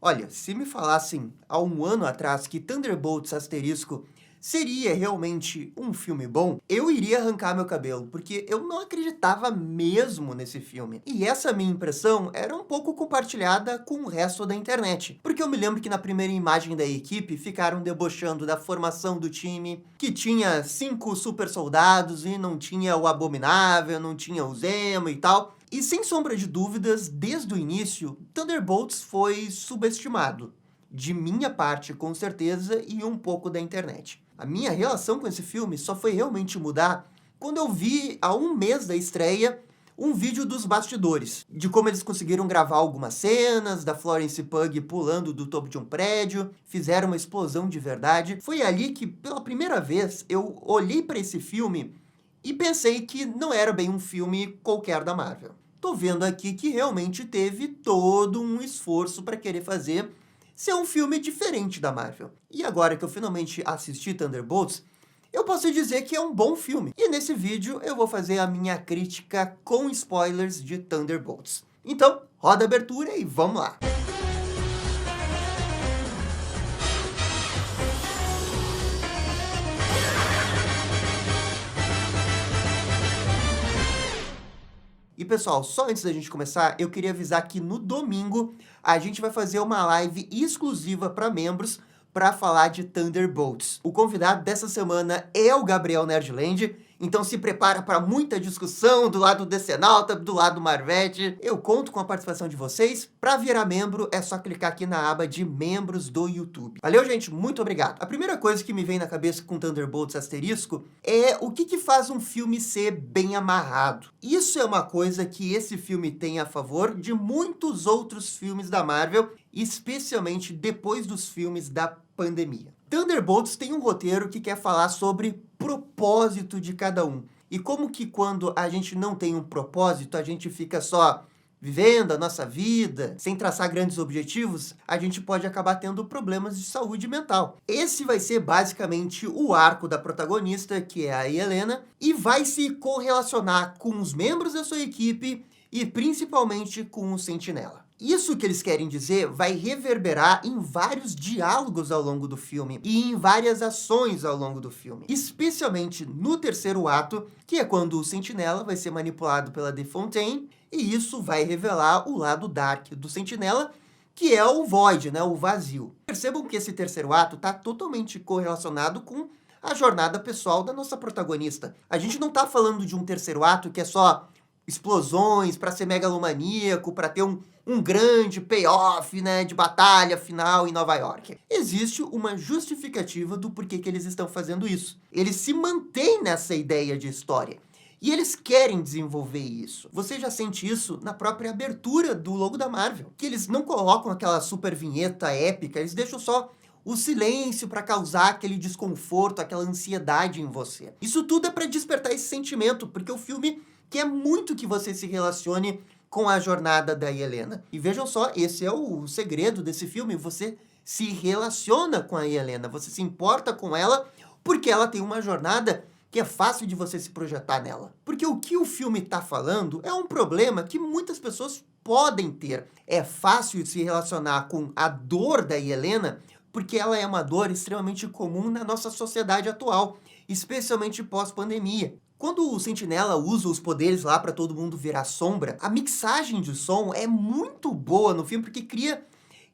Olha, se me falassem há um ano atrás que Thunderbolts asterisco seria realmente um filme bom, eu iria arrancar meu cabelo, porque eu não acreditava mesmo nesse filme. E essa minha impressão era um pouco compartilhada com o resto da internet, porque eu me lembro que na primeira imagem da equipe ficaram debochando da formação do time, que tinha 5 super soldados e não tinha o Abominável, não tinha o Zemo e tal. E sem sombra de dúvidas, desde o início, Thunderbolts foi subestimado. De minha parte, com certeza, e um pouco da internet. A minha relação com esse filme só foi realmente mudar quando eu vi, há um mês da estreia, um vídeo dos bastidores, de como eles conseguiram gravar algumas cenas, da Florence Pugh pulando do topo de um prédio, fizeram uma explosão de verdade. Foi ali que, pela primeira vez, eu olhei para esse filme e pensei que não era bem um filme qualquer da Marvel. Tô vendo aqui que realmente teve todo um esforço para querer fazer ser um filme diferente da Marvel. E agora que eu finalmente assisti Thunderbolts, eu posso dizer que é um bom filme. E nesse vídeo eu vou fazer a minha crítica com spoilers de Thunderbolts. Então, roda a abertura e vamos lá! E pessoal, só antes da gente começar, eu queria avisar que no domingo a gente vai fazer uma live exclusiva para membros para falar de Thunderbolts. O convidado dessa semana é o Gabriel Nerdland, então se prepara para muita discussão do lado do Decenalta, do lado do Marvete. Eu conto com a participação de vocês. Para virar membro, é só clicar aqui na aba de membros do YouTube. Valeu, gente? Muito obrigado. A primeira coisa que me vem na cabeça com Thunderbolts asterisco é o que faz um filme ser bem amarrado. Isso é uma coisa que esse filme tem a favor de muitos outros filmes da Marvel, especialmente depois dos filmes da pandemia. Thunderbolts tem um roteiro que quer falar sobre propósito de cada um. E como que quando a gente não tem um propósito, a gente fica só vivendo a nossa vida, sem traçar grandes objetivos, a gente pode acabar tendo problemas de saúde mental. Esse vai ser basicamente o arco da protagonista, que é a Helena, e vai se correlacionar com os membros da sua equipe e principalmente com o Sentinela. Isso que eles querem dizer vai reverberar em vários diálogos ao longo do filme e em várias ações ao longo do filme. Especialmente no terceiro ato, que é quando o Sentinela vai ser manipulado pela The Fontaine, e isso vai revelar o lado dark do Sentinela, que é o Void, né, o vazio. Percebam que esse terceiro ato está totalmente correlacionado com a jornada pessoal da nossa protagonista. A gente não está falando de um terceiro ato que é só explosões, para ser megalomaníaco, para ter um grande payoff, né, de batalha final em Nova York. Existe uma justificativa do porquê que eles estão fazendo isso. Eles se mantêm nessa ideia de história. E eles querem desenvolver isso. Você já sente isso na própria abertura do logo da Marvel. Que eles não colocam aquela super vinheta épica, eles deixam só o silêncio para causar aquele desconforto, aquela ansiedade em você. Isso tudo é para despertar esse sentimento, porque o filme quer muito que você se relacione com a jornada da Helena. E vejam só, esse é o segredo desse filme, você se relaciona com a Helena, você se importa com ela, porque ela tem uma jornada que é fácil de você se projetar nela. Porque o que o filme está falando é um problema que muitas pessoas podem ter. É fácil se relacionar com a dor da Helena, porque ela é uma dor extremamente comum na nossa sociedade atual, especialmente pós-pandemia. Quando o Sentinela usa os poderes lá para todo mundo virar sombra, a mixagem de som é muito boa no filme, porque cria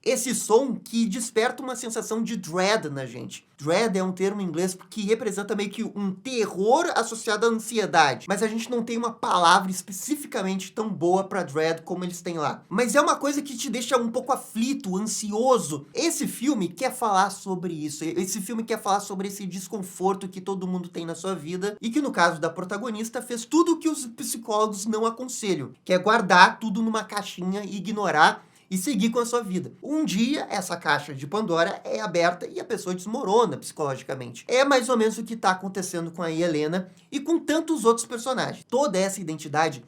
esse som que desperta uma sensação de dread na gente. Dread é um termo em inglês que representa meio que um terror associado à ansiedade. Mas a gente não tem uma palavra especificamente tão boa para dread como eles têm lá. Mas é uma coisa que te deixa um pouco aflito, ansioso. Esse filme quer falar sobre isso. Esse filme quer falar sobre esse desconforto que todo mundo tem na sua vida. E que no caso da protagonista fez tudo o que os psicólogos não aconselham. Que é guardar tudo numa caixinha e ignorar e seguir com a sua vida. Um dia, essa caixa de Pandora é aberta e a pessoa desmorona psicologicamente. É mais ou menos o que está acontecendo com a Helena e com tantos outros personagens. Toda essa identidade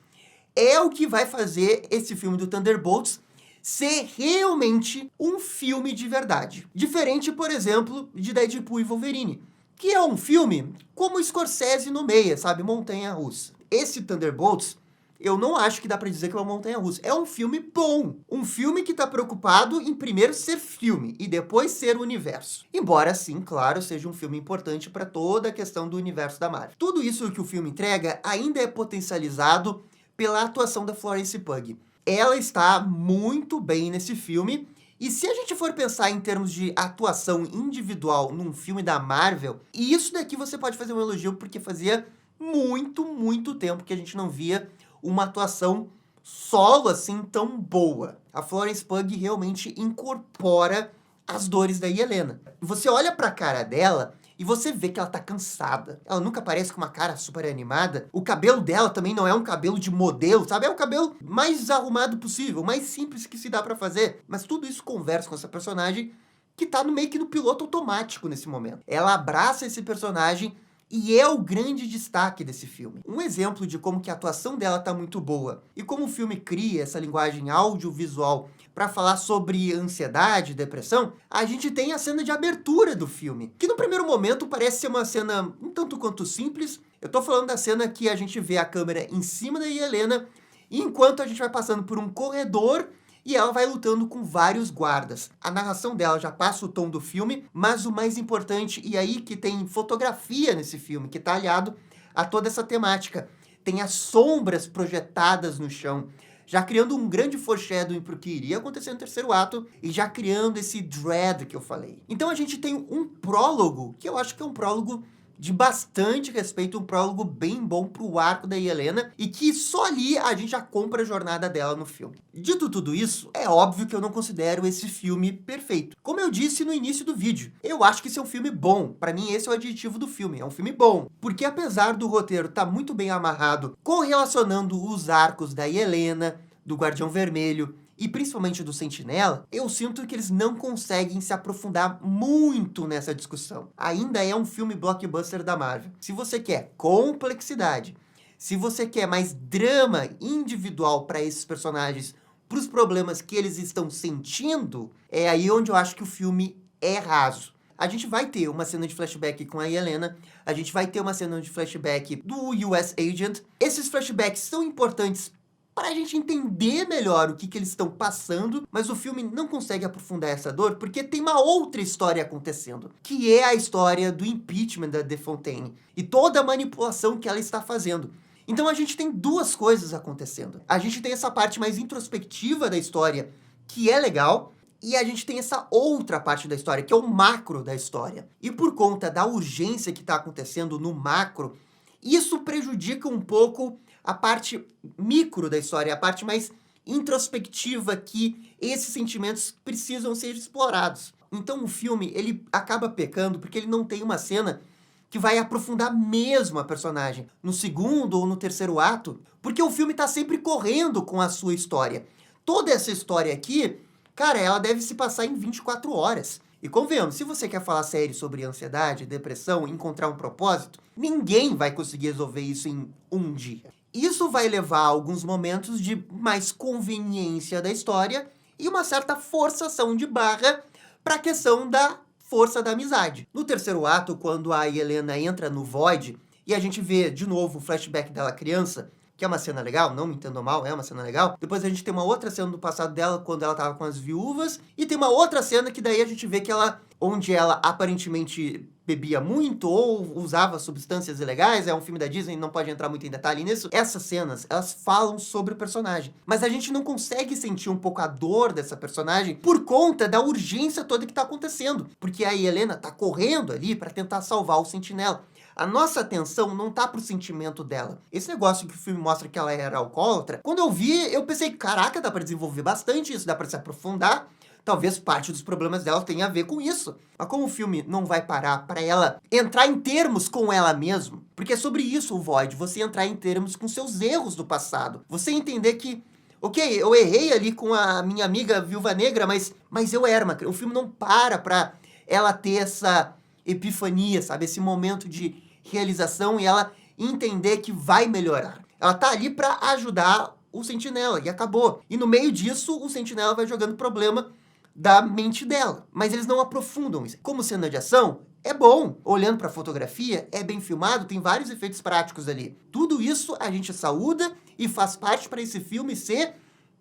é o que vai fazer esse filme do Thunderbolts ser realmente um filme de verdade. Diferente, por exemplo, de Deadpool e Wolverine, que é um filme como Scorsese nomeia, sabe? Montanha-russa. Esse Thunderbolts, eu não acho que dá pra dizer que é uma montanha-russa. É um filme bom. Um filme que tá preocupado em primeiro ser filme e depois ser o universo. Embora, sim, claro, seja um filme importante para toda a questão do universo da Marvel. Tudo isso que o filme entrega ainda é potencializado pela atuação da Florence Pugh. Ela está muito bem nesse filme. E se a gente for pensar em termos de atuação individual num filme da Marvel, isso daqui você pode fazer um elogio, porque fazia muito tempo que a gente não via uma atuação solo assim tão boa. A Florence Pugh realmente incorpora as dores da Yelena. Você olha pra cara dela e você vê que ela tá cansada. Ela nunca aparece com uma cara super animada. O cabelo dela também não é um cabelo de modelo, sabe? É o cabelo mais arrumado possível, mais simples que se dá pra fazer. Mas tudo isso conversa com essa personagem que tá meio que no piloto automático nesse momento. Ela abraça esse personagem e é o grande destaque desse filme. Um exemplo de como que a atuação dela tá muito boa e como o filme cria essa linguagem audiovisual para falar sobre ansiedade, depressão, a gente tem a cena de abertura do filme, que no primeiro momento parece ser uma cena um tanto quanto simples. Eu tô falando da cena que a gente vê a câmera em cima da Yelena, enquanto a gente vai passando por um corredor e ela vai lutando com vários guardas. A narração dela já passa o tom do filme, mas o mais importante, e aí que tem fotografia nesse filme, que tá aliado a toda essa temática. Tem as sombras projetadas no chão, já criando um grande foreshadowing pro que iria acontecer no terceiro ato, e já criando esse dread que eu falei. Então a gente tem um prólogo, que eu acho que é um prólogo de bastante respeito, um prólogo bem bom pro arco da Yelena, e que só ali a gente já compra a jornada dela no filme. Dito tudo isso, é óbvio que eu não considero esse filme perfeito. Como eu disse no início do vídeo, eu acho que esse é um filme bom. Pra mim, esse é o adjetivo do filme, é um filme bom. Porque apesar do roteiro estar muito bem amarrado, correlacionando os arcos da Yelena, do Guardião Vermelho, e principalmente do Sentinela, eu sinto que eles não conseguem se aprofundar muito nessa discussão. Ainda é um filme blockbuster da Marvel. Se você quer complexidade, se você quer mais drama individual para esses personagens, para os problemas que eles estão sentindo, é aí onde eu acho que o filme é raso. A gente vai ter uma cena de flashback com a Yelena, a gente vai ter uma cena de flashback do US Agent. Esses flashbacks são importantes para a gente entender melhor o que eles estão passando, mas o filme não consegue aprofundar essa dor porque tem uma outra história acontecendo, que é a história do impeachment da De Fontaine e toda a manipulação que ela está fazendo. Então a gente tem duas coisas acontecendo. A gente tem essa parte mais introspectiva da história, que é legal, e a gente tem essa outra parte da história, que é o macro da história. E por conta da urgência que está acontecendo no macro, isso prejudica um pouco a parte micro da história, a parte mais introspectiva que esses sentimentos precisam ser explorados. Então o filme, ele acaba pecando porque ele não tem uma cena que vai aprofundar mesmo a personagem no segundo ou no terceiro ato, porque o filme tá sempre correndo com a sua história. Toda essa história aqui, cara, ela deve se passar em 24 horas. E convenhamos, se você quer falar sério sobre ansiedade, depressão, encontrar um propósito, ninguém vai conseguir resolver isso em um dia. Isso vai levar a alguns momentos de mais conveniência da história e uma certa forçação de barra para a questão da força da amizade. No terceiro ato, quando a Yelena entra no Void e a gente vê de novo o flashback dela criança, que é uma cena legal, não me entendam mal, é uma cena legal. Depois a gente tem uma outra cena do passado dela, quando ela tava com as viúvas, e tem uma outra cena que daí a gente vê que ela, onde ela aparentemente bebia muito ou usava substâncias ilegais, é um filme da Disney, não pode entrar muito em detalhe nisso. Essas cenas, elas falam sobre o personagem, mas a gente não consegue sentir um pouco a dor dessa personagem por conta da urgência toda que tá acontecendo, porque a Yelena tá correndo ali para tentar salvar o Sentinela. A nossa atenção não tá pro sentimento dela. Esse negócio que o filme mostra que ela era alcoólatra, quando eu vi, eu pensei, caraca, dá pra desenvolver bastante isso, dá pra se aprofundar. Talvez parte dos problemas dela tenha a ver com isso. Mas como o filme não vai parar pra ela entrar em termos com ela mesma, porque é sobre isso o Void, você entrar em termos com seus erros do passado. Você entender que, ok, eu errei ali com a minha amiga Viúva Negra, mas eu era uma criança. O filme não para pra ela ter essa epifania, sabe? Esse momento de realização e ela entender que vai melhorar. Ela tá ali pra ajudar o Sentinela e acabou. E no meio disso, o Sentinela vai jogando problema da mente dela. Mas eles não aprofundam isso. Como cena de ação, é bom. Olhando pra fotografia, é bem filmado, tem vários efeitos práticos ali. Tudo isso a gente saúda e faz parte para esse filme ser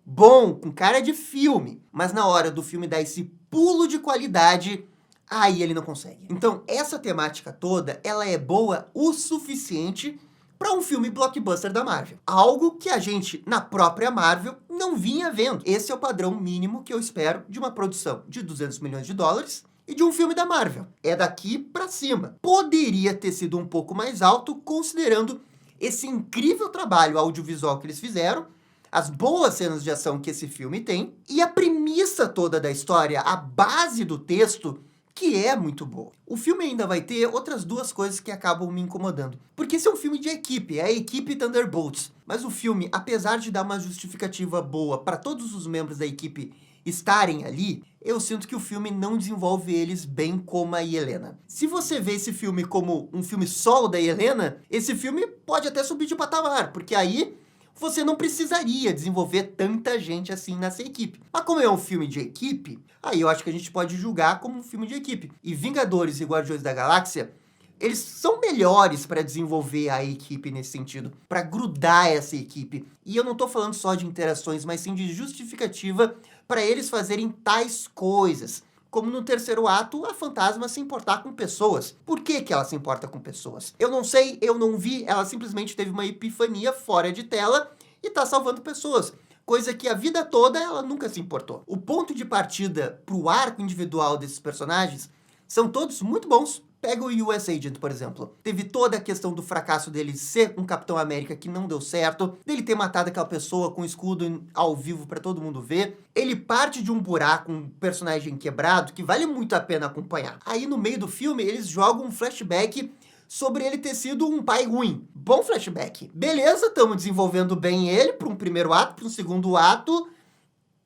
bom, com cara de filme. Mas na hora do filme dar esse pulo de qualidade, aí ele não consegue. Então, essa temática toda, ela é boa o suficiente para um filme blockbuster da Marvel. Algo que a gente, na própria Marvel, não vinha vendo. Esse é o padrão mínimo que eu espero de uma produção de 200 milhões de dólares e de um filme da Marvel. É daqui para cima. Poderia ter sido um pouco mais alto, considerando esse incrível trabalho audiovisual que eles fizeram, as boas cenas de ação que esse filme tem, e a premissa toda da história, a base do texto, que é muito boa. O filme ainda vai ter outras duas coisas que acabam me incomodando. Porque esse é um filme de equipe, é a equipe Thunderbolts. Mas o filme, apesar de dar uma justificativa boa para todos os membros da equipe estarem ali, eu sinto que o filme não desenvolve eles bem como a Yelena. Se você vê esse filme como um filme solo da Yelena, esse filme pode até subir de patamar, porque aí você não precisaria desenvolver tanta gente assim nessa equipe. Mas como é um filme de equipe, aí eu acho que a gente pode julgar como um filme de equipe. E Vingadores e Guardiões da Galáxia, eles são melhores para desenvolver a equipe nesse sentido, para grudar essa equipe. E eu não tô falando só de interações, mas sim de justificativa para eles fazerem tais coisas. Como no terceiro ato, a Fantasma se importar com pessoas. Por que que ela se importa com pessoas? Eu não sei, eu não vi, ela simplesmente teve uma epifania fora de tela e tá salvando pessoas. Coisa que a vida toda ela nunca se importou. O ponto de partida pro arco individual desses personagens são todos muito bons. Pega o US Agent, por exemplo. Teve toda a questão do fracasso dele ser um Capitão América que não deu certo, dele ter matado aquela pessoa com escudo ao vivo pra todo mundo ver. Ele parte de um buraco, um personagem quebrado, que vale muito a pena acompanhar. Aí no meio do filme, eles jogam um flashback sobre ele ter sido um pai ruim. Bom flashback. Beleza, estamos desenvolvendo bem ele para um primeiro ato, para um segundo ato,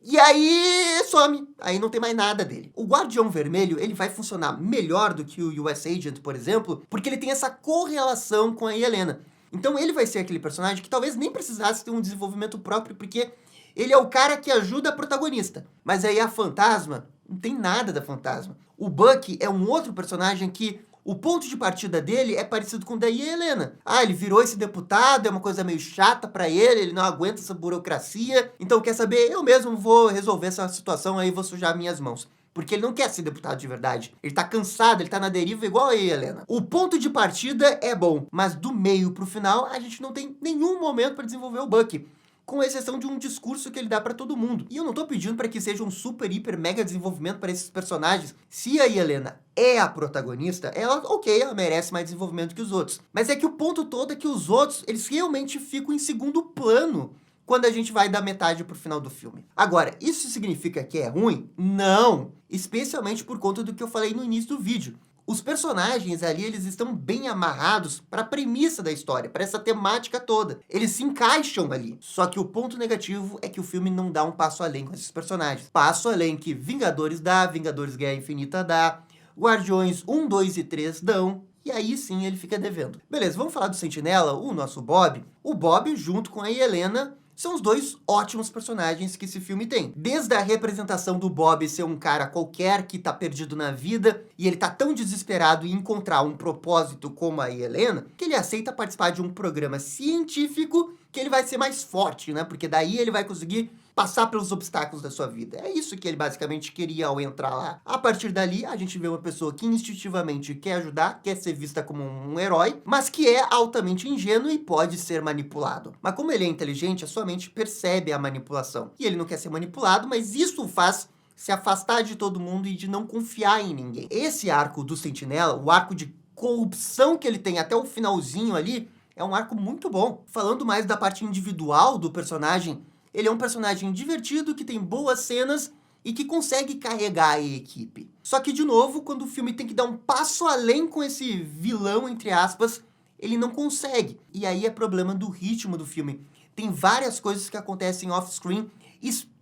e aí some, aí não tem mais nada dele. O Guardião Vermelho, ele vai funcionar melhor do que o US Agent, por exemplo, porque ele tem essa correlação com a Yelena. Então ele vai ser aquele personagem que talvez nem precisasse ter um desenvolvimento próprio, porque ele é o cara que ajuda a protagonista. Mas aí a Fantasma, não tem nada da Fantasma. O Bucky é um outro personagem que o ponto de partida dele é parecido com o da Yelena. Ah, ele virou esse deputado, é uma coisa meio chata pra ele não aguenta essa burocracia. Então, quer saber? Eu mesmo vou resolver essa situação aí, vou sujar minhas mãos. Porque ele não quer ser deputado de verdade. Ele tá cansado, ele tá na deriva igual a Yelena. O ponto de partida é bom, mas do meio pro final, a gente não tem nenhum momento pra desenvolver o Bucky, com exceção de um discurso que ele dá pra todo mundo. E eu não tô pedindo pra que seja um super, hiper, mega desenvolvimento pra esses personagens. Se a Yelena é a protagonista, ela, ok, ela merece mais desenvolvimento que os outros. Mas é que o ponto todo é que os outros, eles realmente ficam em segundo plano quando a gente vai da metade pro final do filme. Agora, isso significa que é ruim? Não! Especialmente por conta do que eu falei no início do vídeo. Os personagens ali, eles estão bem amarrados para a premissa da história, para essa temática toda. Eles se encaixam ali. Só que o ponto negativo é que o filme não dá um passo além com esses personagens. Passo além que Vingadores dá, Vingadores Guerra Infinita dá, Guardiões 1, 2 e 3 dão, e aí sim ele fica devendo. Beleza, vamos falar do Sentinela, o nosso Bob. O Bob, junto com a Yelena, são os dois ótimos personagens que esse filme tem. Desde a representação do Bob ser um cara qualquer que tá perdido na vida, e ele tá tão desesperado em encontrar um propósito como a Yelena, que ele aceita participar de um programa científico que ele vai ser mais forte, né? Porque daí ele vai conseguir passar pelos obstáculos da sua vida. É isso que ele basicamente queria ao entrar lá. A partir dali, a gente vê uma pessoa que instintivamente quer ajudar, quer ser vista como um herói, mas que é altamente ingênuo e pode ser manipulado. Mas como ele é inteligente, a sua mente percebe a manipulação. E ele não quer ser manipulado, mas isso o faz se afastar de todo mundo e de não confiar em ninguém. Esse arco do Sentinela, o arco de corrupção que ele tem até o finalzinho ali, é um arco muito bom. Falando mais da parte individual do personagem, ele é um personagem divertido, que tem boas cenas e que consegue carregar a equipe. Só que, de novo, quando o filme tem que dar um passo além com esse vilão, entre aspas, ele não consegue. E aí é problema do ritmo do filme. Tem várias coisas que acontecem off-screen,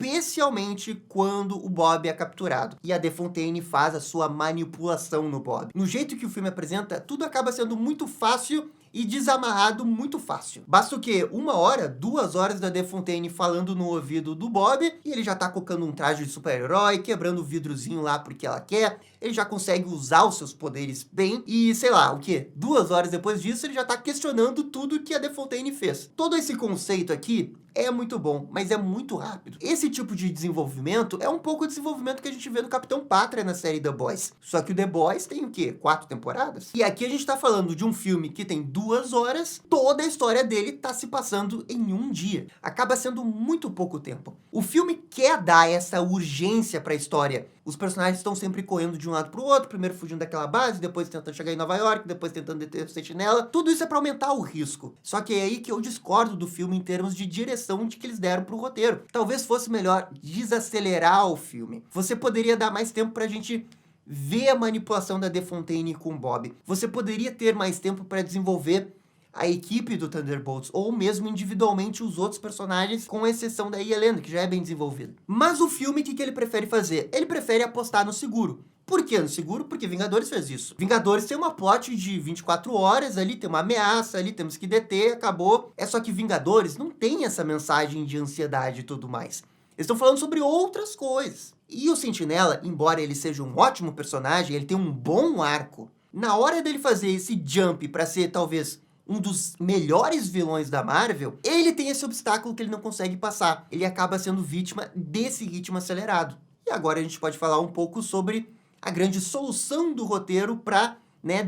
especialmente quando o Bob é capturado. E a De Fontaine faz a sua manipulação no Bob. No jeito que o filme apresenta, tudo acaba sendo muito fácil e desamarrado muito fácil. Basta o quê? 1 hora, 2 horas da De Fontaine falando no ouvido do Bob, e ele já tá colocando um traje de super-herói, quebrando o vidrozinho lá porque ela quer, ele já consegue usar os seus poderes bem, e sei lá, o quê? 2 horas depois disso, ele já tá questionando tudo que a De Fontaine fez. Todo esse conceito aqui é muito bom, mas é muito rápido. Esse tipo de desenvolvimento é um pouco o desenvolvimento que a gente vê no Capitão Pátria na série The Boys. Só que o The Boys tem o quê? 4 temporadas? E aqui a gente tá falando de um filme que tem 2 horas, toda a história dele tá se passando em um dia. Acaba sendo muito pouco tempo. O filme quer dar essa urgência pra história. Os personagens estão sempre correndo de um lado pro outro, primeiro fugindo daquela base, depois tentando chegar em Nova York, depois tentando deter o Sentinela. Tudo isso é pra aumentar o risco. Só que é aí que eu discordo do filme em termos de direção de que eles deram pro roteiro. Talvez fosse melhor desacelerar o filme. Você poderia dar mais tempo pra gente ver a manipulação da De Fontaine com o Bob. Você poderia ter mais tempo pra desenvolver a equipe do Thunderbolts, ou mesmo individualmente os outros personagens, com exceção da Yelena, que já é bem desenvolvida. Mas o filme, o que ele prefere fazer? Ele prefere apostar no seguro. Por que no seguro? Porque Vingadores fez isso. Vingadores tem uma plot de 24 horas ali, tem uma ameaça ali, temos que deter, acabou. É só que Vingadores não tem essa mensagem de ansiedade e tudo mais. Eles estão falando sobre outras coisas. E o Sentinela, embora ele seja um ótimo personagem, ele tem um bom arco. Na hora dele fazer esse jump para ser, talvez, um dos melhores vilões da Marvel, ele tem esse obstáculo que ele não consegue passar. Ele acaba sendo vítima desse ritmo acelerado. E agora a gente pode falar um pouco sobre a grande solução do roteiro para,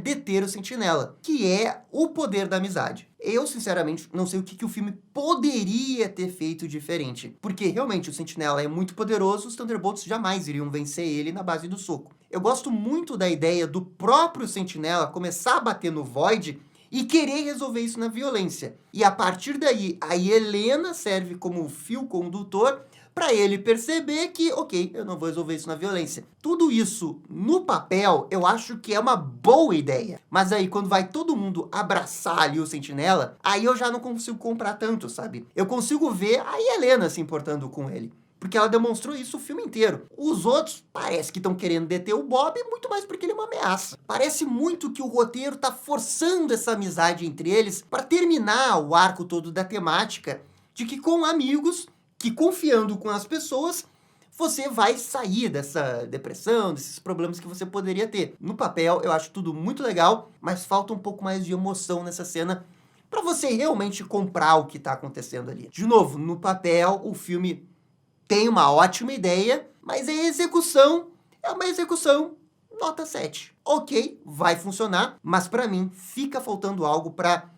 deter o Sentinela, que é o poder da amizade. Eu, sinceramente, não sei o que o filme poderia ter feito diferente. Porque, realmente, o Sentinela é muito poderoso, os Thunderbolts jamais iriam vencer ele na base do soco. Eu gosto muito da ideia do próprio Sentinela começar a bater no Void e querer resolver isso na violência. E a partir daí, a Yelena serve como fio condutor para ele perceber que, ok, eu não vou resolver isso na violência. Tudo isso, no papel, eu acho que é uma boa ideia. Mas aí, quando vai todo mundo abraçar ali o Sentinela, aí eu já não consigo comprar tanto, sabe? Eu consigo ver a Yelena se importando com ele. Porque ela demonstrou isso o filme inteiro. Os outros parece que estão querendo deter o Bob, muito mais porque ele é uma ameaça. Parece muito que o roteiro tá forçando essa amizade entre eles para terminar o arco todo da temática de que com amigos, que confiando com as pessoas, você vai sair dessa depressão, desses problemas que você poderia ter. No papel, eu acho tudo muito legal, mas falta um pouco mais de emoção nessa cena para você realmente comprar o que tá acontecendo ali. De novo, no papel, o filme tem uma ótima ideia, mas a execução é uma execução nota 7. Ok, vai funcionar, mas para mim fica faltando algo para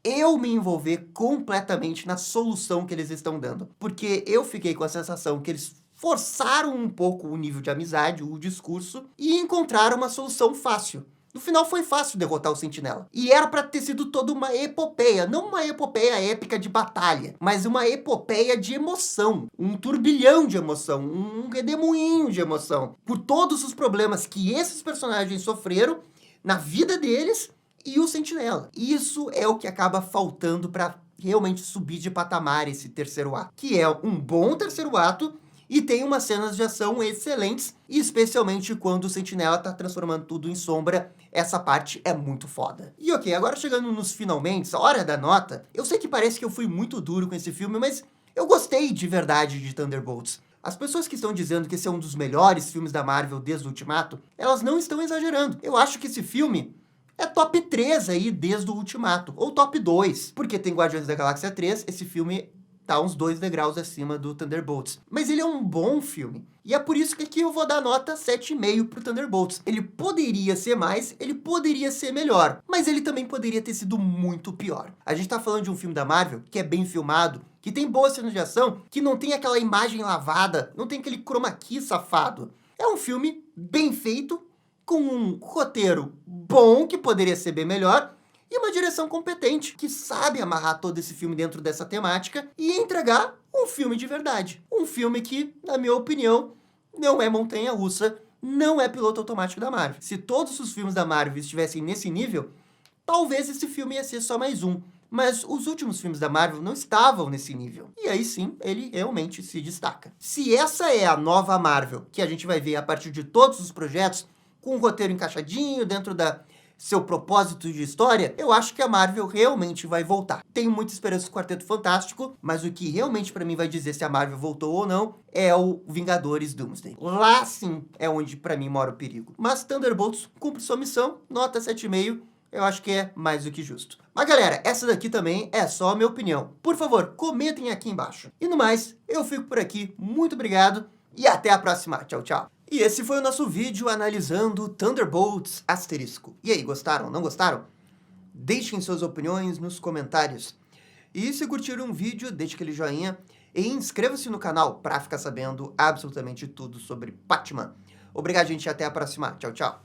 eu me envolver completamente na solução que eles estão dando. Porque eu fiquei com a sensação que eles forçaram um pouco o nível de amizade, o discurso, e encontraram uma solução fácil. No final foi fácil derrotar o Sentinela. E era pra ter sido toda uma epopeia. Não uma epopeia épica de batalha, mas uma epopeia de emoção. Um turbilhão de emoção. Um redemoinho de emoção. Por todos os problemas que esses personagens sofreram na vida deles e o Sentinela. Isso é o que acaba faltando pra realmente subir de patamar esse terceiro ato. Que é um bom terceiro ato e tem umas cenas de ação excelentes, e especialmente quando o Sentinela tá transformando tudo em sombra, essa parte é muito foda. E ok, agora chegando nos finalmente, a hora da nota, eu sei que parece que eu fui muito duro com esse filme, mas eu gostei de verdade de Thunderbolts. As pessoas que estão dizendo que esse é um dos melhores filmes da Marvel desde o Ultimato, elas não estão exagerando. Eu acho que esse filme é top 3 aí desde o Ultimato, ou top 2, porque tem Guardiões da Galáxia 3, esse filme tá uns 2 degraus acima do Thunderbolts. Mas ele é um bom filme. E é por isso que aqui eu vou dar nota 7,5 pro Thunderbolts. Ele poderia ser mais, ele poderia ser melhor, mas ele também poderia ter sido muito pior. A gente tá falando de um filme da Marvel que é bem filmado, que tem boas cenas de ação, que não tem aquela imagem lavada, não tem aquele chroma key safado. É um filme bem feito, com um roteiro bom, que poderia ser bem melhor, e uma direção competente, que sabe amarrar todo esse filme dentro dessa temática e entregar um filme de verdade. Um filme que, na minha opinião, não é montanha-russa, não é piloto automático da Marvel. Se todos os filmes da Marvel estivessem nesse nível, talvez esse filme ia ser só mais um. mas os últimos filmes da Marvel não estavam nesse nível. E aí sim, ele realmente se destaca. Se essa é a nova Marvel, que a gente vai ver a partir de todos os projetos, com um roteiro encaixadinho dentro da seu propósito de história, eu acho que a Marvel realmente vai voltar. Tenho muita esperança no Quarteto Fantástico, mas o que realmente pra mim vai dizer se a Marvel voltou ou não é o Vingadores Doomsday. Lá sim é onde pra mim mora o perigo. Mas Thunderbolts cumpre sua missão, nota 7,5, eu acho que é mais do que justo. Mas galera, essa daqui também é só a minha opinião. Por favor, comentem aqui embaixo. E no mais, eu fico por aqui, muito obrigado e até a próxima. Tchau, tchau. E esse foi o nosso vídeo analisando Thunderbolts asterisco. E aí, gostaram? Não gostaram? Deixem suas opiniões nos comentários. E se curtiram o vídeo, deixe aquele joinha e inscreva-se no canal para ficar sabendo absolutamente tudo sobre Batman. Obrigado, gente, e até a próxima. Tchau, tchau.